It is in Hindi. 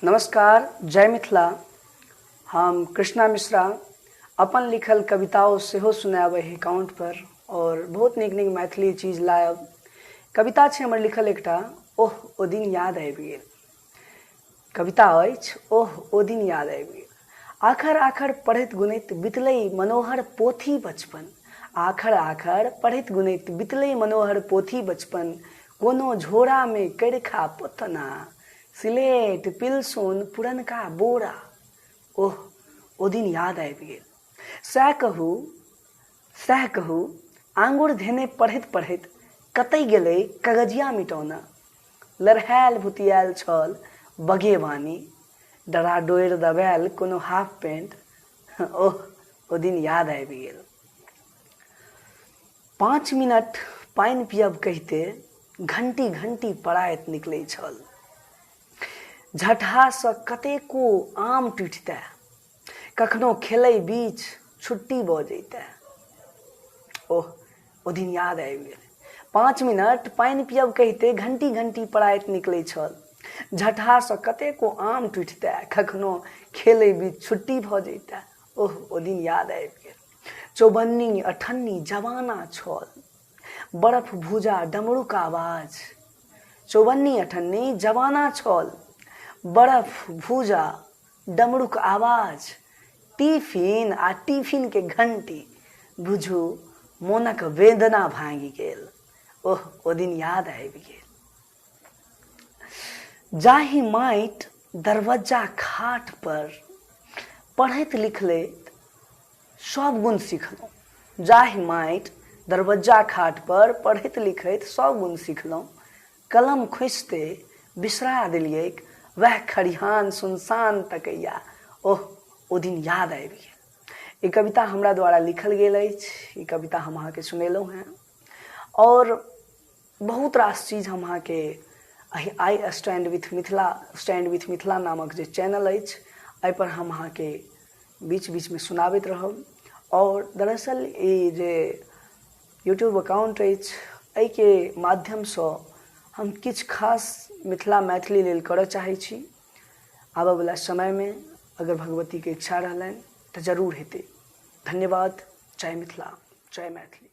नमस्कार, जय मिथिला। हम कृष्णा मिश्रा अपन लिखल कविताओं सेहो सुनाबे अकाउंट पर और बहुत नीक नीक मैथिली चीज लायब। कविता छै हमर लिखल एकटा ओह ओ दिन याद आबि गेल। कविता अछि ओह ओ दिन याद आबि गेल। आखर आखर पढ़ैत गुनैत बितलै मनोहर पोथी बचपन। आखर आखर पढ़ैत गुनैत बितलै मनोहर पोथी बचपन। कोनो झोरा में करिखा पोतना, सिलेट पिलसुन पुरनका बोरा। ओह ओ दिन याद आबि गेल। सएह कहू आंगुर धेने पढ़ैत पढ़ैत कतै गेलै कागजिया मिटौना। लरहायल भुतियायल छल बगेबानी, डराडोरि दबायल कोनो हाफ पेंट। ओह ओ दिन याद आबि गेल। 5 मिनट पानि पियब कहिते घंटी घंटी पड़ाइत निकलै छल। झटहासँ कतेको आम टुटितै, कखनो खेलै बीच छुट्टी भऽ जैतै। ओह ओ दिन याद आबि गेल। 5 मिनट पानि पियब कहिते घंटी घंटी पड़ाइत निकलै छल। झटहासँ कतेको आम टुटितै, कखनो खेलै बीच छुट्टी भऽ जैतै। ओह ओ दिन याद आबि गेल। चौबन्नी अठन्नी जमाना छल, बर्फ भूजा डमरूक आवाज। चौबन्नी अठन्नी जमाना छल, बर्फ भूजा डमरूक आवाज। टिफिन आ टिफिन के घंटी, बुझू मोनक वेदना भांगि गेल। ओह ओ दिन याद आबि गेल। जाहि माटि दरवज्जा खाट पर पढ़ैत लिखलैत सब गुण सिखलहुँ। जाहि माटि दरवज्जा खाट पर पढ़ैत लिखैत सब गुण सिखलहुँ। कलम खोसिते बिसरा देलियैक वह खरिहान सुनसान तकैया। ओह ओ दिन याद आबि गेल। ई कविता हमरा द्वारा लिखल गेल अछि। ई कविता हम अहाँके सुनेलहुँ हैं और बहुत रास चीज हम अहाँके आई स्टैंड विथ मिथिला नामक जे चैनल अछि एहि पर हम अहाँके बीच बीच में सुनाबैत रहब। और दरअसल ई जे यूट्यूब अकाउंट अछि एहि के माध्यमसँ हम किछु खास मिथिला मैथिली लेल करऽ चाहै छी। आबऽ वाला समय में अगर भगवती के इच्छा रहलनि तऽ जरूर हेतै। धन्यवाद। जय मिथिला, जय मैथिली।